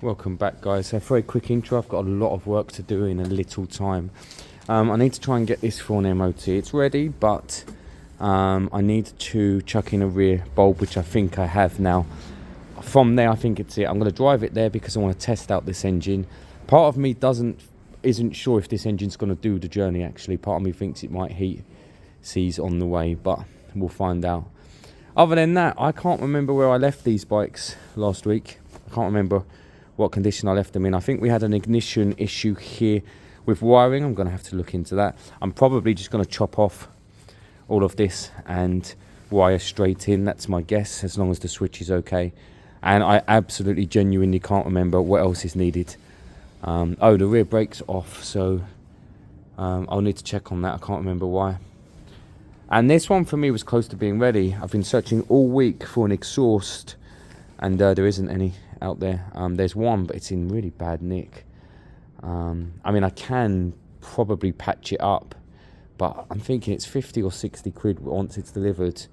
Welcome back, guys. So for a quick intro, I've got a lot of work to do in a little time. I need to try and get this for an MOT. It's ready, but I need to chuck in a rear bulb, which I think I have now. From there, I think it's it. I'm going to drive it there because I want to test out this engine. Part of me isn't sure if this engine's going to do the journey, actually. Part of me thinks it might heat seize on the way, but we'll find out. Other than that, I can't remember where I left these bikes last week. I can't remember what condition I left them in. I think we had an ignition issue here with wiring. I'm going to have to look into that. I'm probably just going to chop off all of this and wire straight in. That's my guess, as long as the switch is okay. And I absolutely genuinely can't remember what else is needed. Oh, the rear brake's off, so I'll need to check on that. I can't remember why. And this one for me was close to being ready. I've been searching all week for an exhaust, and there isn't any out there. There's one, but it's in really bad nick. I mean, I can probably patch it up, but I'm thinking it's 50 or 60 quid once it's delivered,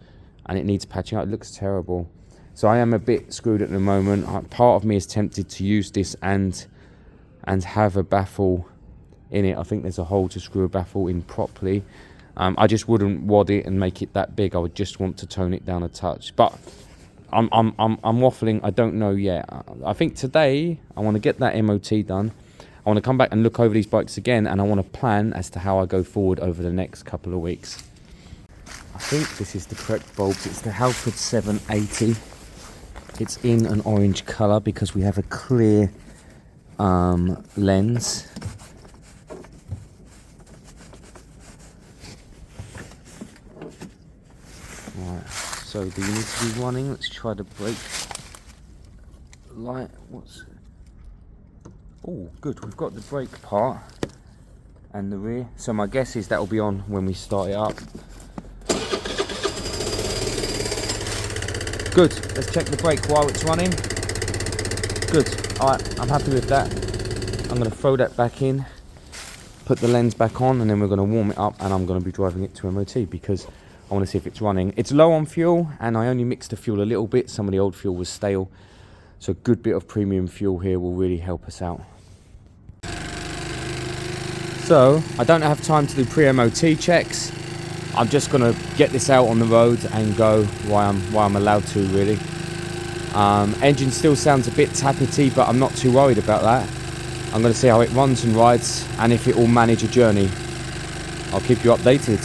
and it needs patching up. It looks terrible. So I am a bit screwed at the moment. Part of me is tempted to use this and have a baffle in it. I think there's a hole to screw a baffle in properly. I just wouldn't wad it and make it that big. I would just want to tone it down a touch. But I'm waffling. I don't know yet. I think today I want to get that MOT done. I want to come back and look over these bikes again, and I want to plan as to how I go forward over the next couple of weeks. I think this is the correct bulbs. It's the Halford 780. It's in an orange colour because we have a clear lens. Right, so do you need to be running? Let's try the brake light. Oh, good, we've got the brake part and the rear. So my guess is that will be on when we start it up. Good, let's check the brake while it's running. Good, alright, I'm happy with that. I'm going to throw that back in, put the lens back on, and then we're going to warm it up, and I'm going to be driving it to MOT because I want to see if it's running. It's low on fuel, and I only mixed the fuel a little bit. Some of the old fuel was stale, so a good bit of premium fuel here will really help us out. So, I don't have time to do pre-MOT checks. I'm just going to get this out on the road and go while I'm allowed to, really. Engine still sounds a bit tappety, but I'm not too worried about that. I'm going to see how it runs and rides, and if it will manage a journey, I'll keep you updated.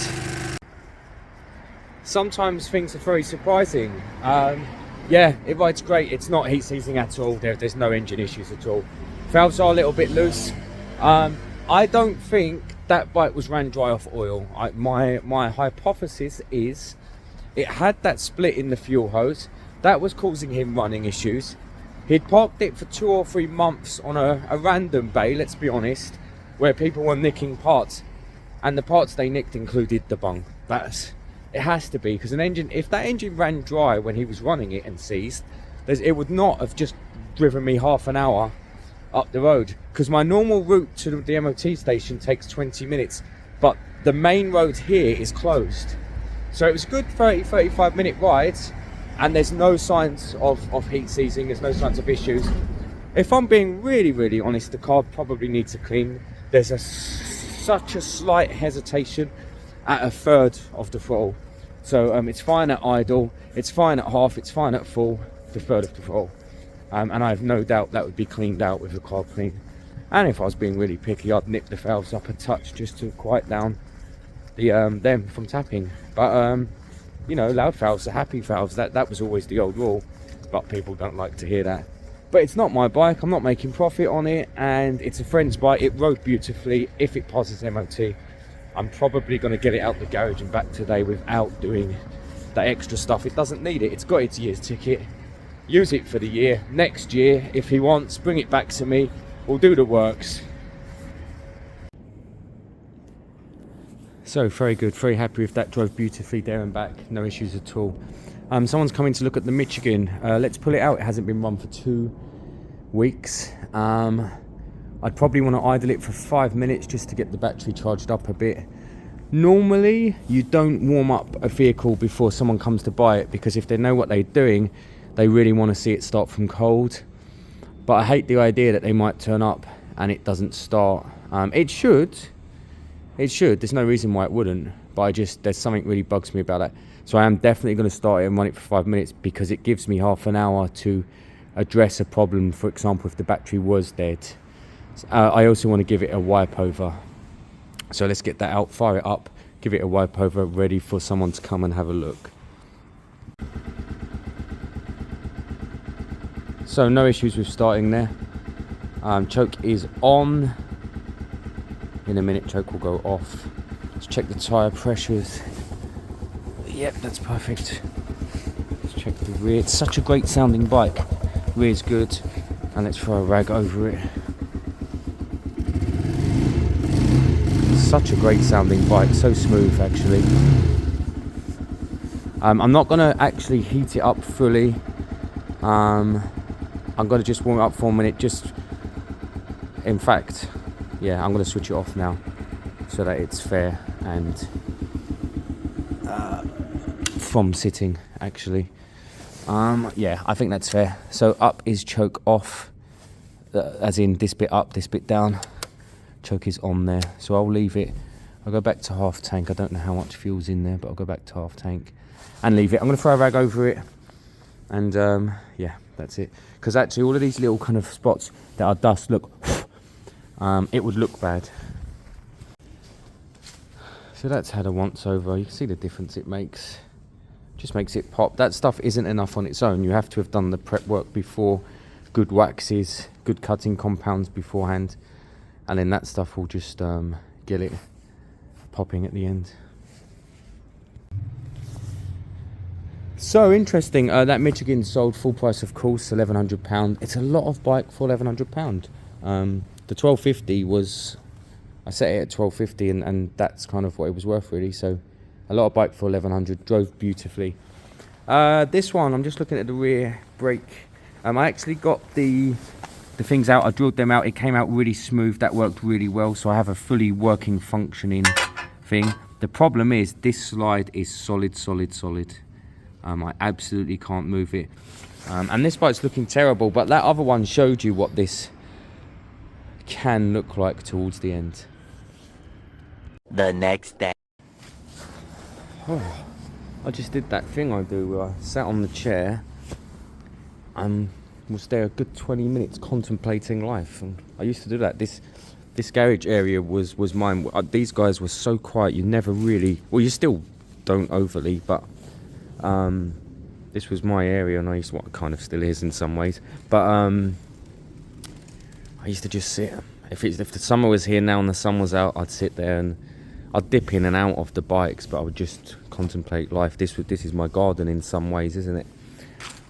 Sometimes things are very surprising. Yeah, it rides great. It's not heat seizing at all. There's no engine issues at all. Valves are a little bit loose. I don't think that bike was ran dry off oil. My hypothesis is it had that split in the fuel hose that was causing him running issues. He'd parked it for 2 or 3 months on a random bay, let's be honest, where people were nicking parts, and the parts they nicked included the bung. It has to be, because an engine, if that engine ran dry when he was running it and seized, it would not have just driven me half an hour up the road, because my normal route to the MOT station takes 20 minutes, but the main road here is closed. So it was a good 30-35 minute ride, and there's no signs of heat seizing, there's no signs of issues. If I'm being really honest, the car probably needs a clean. There's such a slight hesitation at a third of the throttle. So it's fine at idle, it's fine at half, it's fine at full, the third of the throttle. And I have no doubt that would be cleaned out with the car clean. And if I was being really picky, I'd nip the valves up a touch just to quiet down them from tapping. But you know, loud valves are happy valves. That was always the old rule, but people don't like to hear that. But it's not my bike, I'm not making profit on it, and it's a friend's bike. It rode beautifully. If it passes MOT, I'm probably going to get it out the garage and back today without doing that extra stuff. It doesn't need it. It's got its year's ticket. Use it for the year. Next year, if he wants, bring it back to me. We'll do the works. So very good, very happy with that. Drove beautifully there and back, no issues at all. Someone's coming to look at the Michigan. Let's pull it out. It hasn't been run for 2 weeks. I'd probably want to idle it for 5 minutes just to get the battery charged up a bit. Normally, you don't warm up a vehicle before someone comes to buy it, because if they know what they're doing, they really want to see it start from cold. but I hate the idea that they might turn up and it doesn't start. It should, there's no reason why it wouldn't, but there's something really bugs me about that. So I am definitely going to start it and run it for 5 minutes, because it gives me half an hour to address a problem. For example, if the battery was dead. I also want to give it a wipe over. So let's get that out, fire it up, give it a wipe over, ready for someone to come and have a look. So no issues with starting there. Choke is on. In a minute choke will go off. Let's check the tyre pressures. Yep, that's perfect. Let's check the rear. It's such a great sounding bike. Rear's good. And let's throw a rag over it. Such a great sounding bike, so smooth actually. I'm not going to actually heat it up fully. I'm going to just warm it up for a minute. In fact, yeah, I'm going to switch it off now so that it's fair and from sitting actually. Yeah, I think that's fair. So up is choke off, as in this bit up, this bit down. Choke is on there, so I'll leave it. I'll go back to half tank. I don't know how much fuel's in there, but I'll go back to half tank and leave it. I'm going to throw a rag over it, and yeah, that's it. Because actually all of these little kind of spots that are dust, look, it would look bad. So that's had a once over. You can see the difference it makes. Just makes it pop. That stuff isn't enough on its own. You have to have done the prep work before, good waxes, good cutting compounds beforehand, and then that stuff will just get it popping at the end. So interesting, that Michigan sold full price, of course, £1,100. It's a lot of bike for £1,100. The 1250 was, I set it at 1250, and that's kind of what it was worth really. So a lot of bike for 1100, drove beautifully. This one, I'm just looking at the rear brake. I actually got the things out, I drilled them out, it came out really smooth, that worked really well. So I have a fully working, functioning thing. The problem is this slide is solid. I absolutely can't move it. And this bike's looking terrible, but that other one showed you what this can look like towards the end. The next day. Oh, I just did that thing I do where I sat on the chair and was there a good 20 minutes contemplating life. And I used to do that. This garage area was mine. These guys were so quiet, you never really, well, you still don't overly, but this was my area, and I used to, what kind of still is in some ways, but I used to just sit. If the summer was here now and the sun was out, I'd sit there and I'd dip in and out of the bikes, but I would just contemplate life. This is my garden in some ways, isn't it?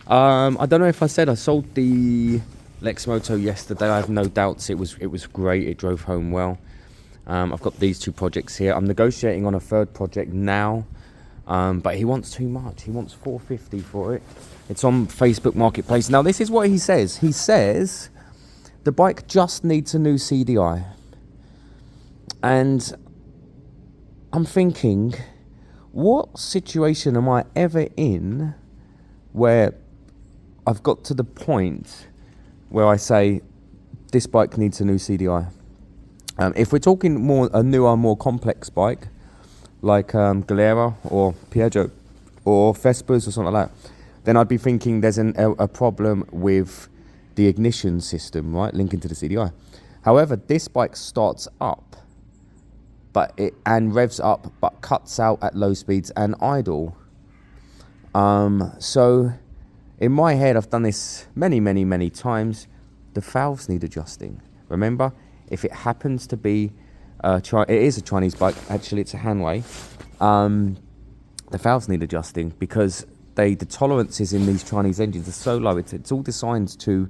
I don't know if I said I sold the Lexmoto yesterday. I have no doubts it was great. It drove home well. I've got these two projects here. I'm negotiating on a third project now, but he wants too much. He wants $450 for it. It's on Facebook Marketplace. Now this is what he says. He says the bike just needs a new CDI, and I'm thinking, what situation am I ever in where I've got to the point where I say this bike needs a new CDI? If we're talking a newer, more complex bike like Galera or Piaggio or Vespas or something like that, then I'd be thinking there's a problem with the ignition system, right, linking to the CDI. However, this bike starts up and revs up, but cuts out at low speeds and idle. So in my head, I've done this many times. The valves need adjusting. Remember, if it happens to be it is a Chinese bike, actually it's a Hanway, the valves need adjusting because the tolerances in these Chinese engines are so low. It's all designed to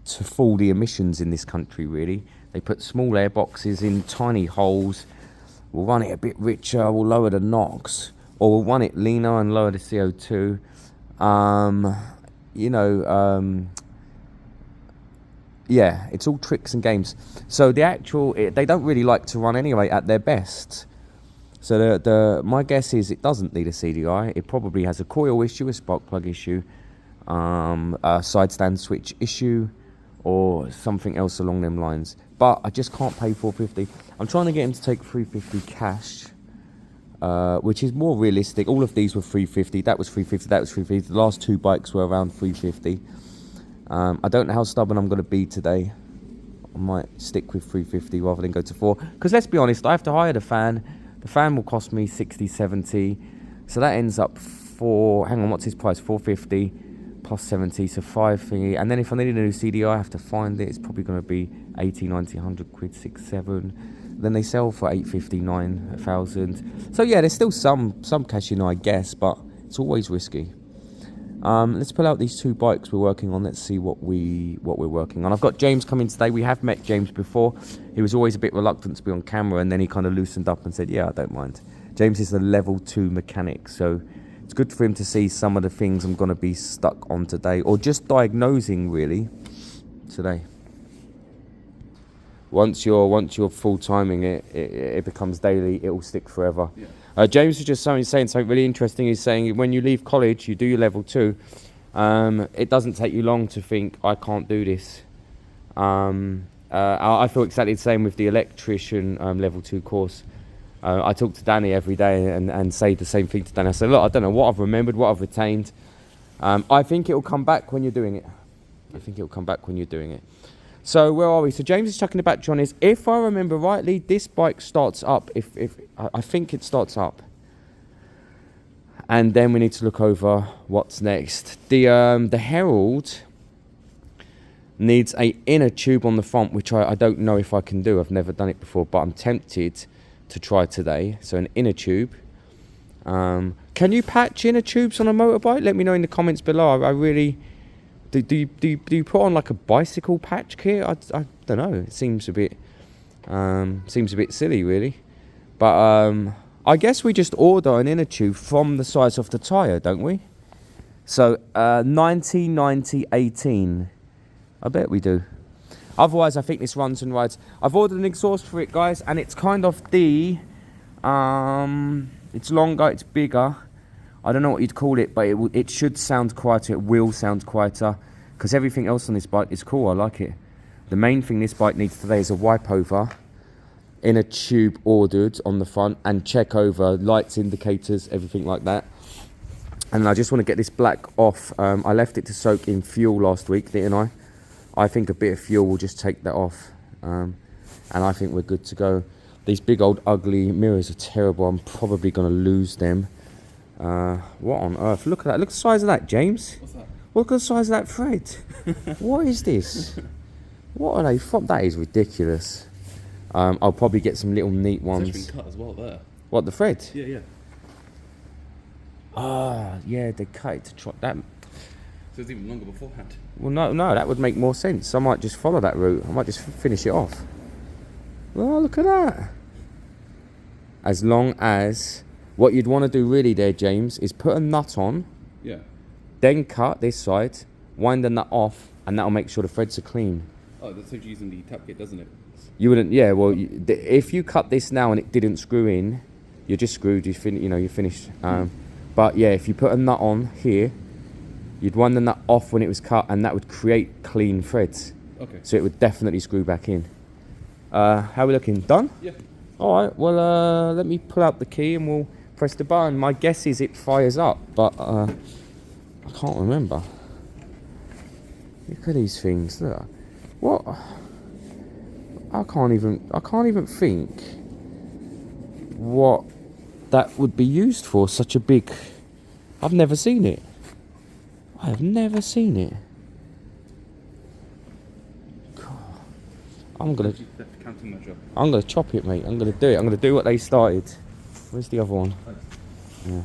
fool the emissions in this country, really. They put small air boxes in tiny holes. We'll run it a bit richer, we'll lower the NOx, or we'll run it leaner and lower the CO2. Yeah, it's all tricks and games. So they don't really like to run anyway at their best. So my guess is it doesn't need a CDI. It probably has a coil issue, a spark plug issue. a side stand switch issue, or something else along them lines. But I just can't pay 450. I'm trying to get him to take 350 cash, which is more realistic. All of these were 350. That was 350. That was 350. The last two bikes were around 350. I don't know how stubborn I'm going to be today. I might stick with 350 rather than go to 4. Because let's be honest, I have to hire the fan. The fan will cost me 60, 70. So that ends up hang on, what's his price? 450 plus 70, so 5 thingy. And then if I need a new CDI, I have to find it. It's probably going to be 80, 90, 100 quid, 6, 7. Then they sell for 850, 9, 1,000. So yeah, there's still some cash in, I guess, but it's always risky. Let's pull out these two bikes we're working on. Let's see what we're working on. I've got James coming today. We have met James before. He was always a bit reluctant to be on camera, and then he kind of loosened up and said, yeah, I don't mind. James is a level 2 mechanic, so it's good for him to see some of the things I'm going to be stuck on today, or just diagnosing really today. Once you're full timing it becomes daily. It will stick forever. Yeah. James was just saying something really interesting. He's saying when you leave college, you do your level 2. It doesn't take you long to think, I can't do this. I feel exactly the same with the electrician level 2 course. I talk to Danny every day and say the same thing to Danny. I say, look, I don't know what I've remembered, what I've retained. I think it'll come back when you're doing it. So where are we? So James is chucking the battery on his. If I remember rightly, this bike starts up. If I think it starts up. And then we need to look over what's next. The Herald needs a inner tube on the front, which I don't know if I can do. I've never done it before, but I'm tempted to try today. So an inner tube. Can you patch inner tubes on a motorbike? Let me know in the comments below. I really do you put on like a bicycle patch kit? I don't know. It seems a bit silly really. But I guess we just order an inner tube from the size of the tire, don't we? So 90, 90, 18. I bet we do. Otherwise, I think this runs and rides. I've ordered an exhaust for it, guys, and it's kind of it's longer, it's bigger. I don't know what you'd call it, but it should sound quieter. It will sound quieter, because everything else on this bike is cool. I like it. The main thing this bike needs today is a wipe over, inner tube ordered on the front, and check over lights, indicators, everything like that. And I just want to get this black off. I left it to soak in fuel last week, didn't I? I think a bit of fuel will just take that off, and I think we're good to go. These big old ugly mirrors are terrible. I'm probably going to lose them. What on earth? Look at that. Look at the size of that, James. What's that? Look at the size of that thread. What is this? What are they from? That is ridiculous. I'll probably get some little neat ones. It's actually been cut as well there. What, the thread? Yeah. Ah, yeah, they cut it to try that. So it's even longer beforehand. Well, no, that would make more sense. I might just follow that route. I might just finish it off. Well, look at that. As long as, what you'd want to do really there, James, is put a nut on. Yeah. Then cut this side, wind the nut off, and that'll make sure the threads are clean. Oh, that saves you using the tap kit, doesn't it? You wouldn't, yeah. Well, if you cut this now and it didn't screw in, you're just screwed. You're finished. But yeah, if you put a nut on here, you'd wind the nut off when it was cut, and that would create clean threads. Okay. So it would definitely screw back in. How are we looking? Done? Yeah. All right. Well, let me pull out the key and we'll press the button. My guess is it fires up, but I can't remember. Look at these things. Look. What? I can't even think what that would be used for. Such a big. I've never seen it. I have never seen it. God. I'm gonna chop it, mate. I'm gonna do it. I'm gonna do what they started. Where's the other one? Yeah.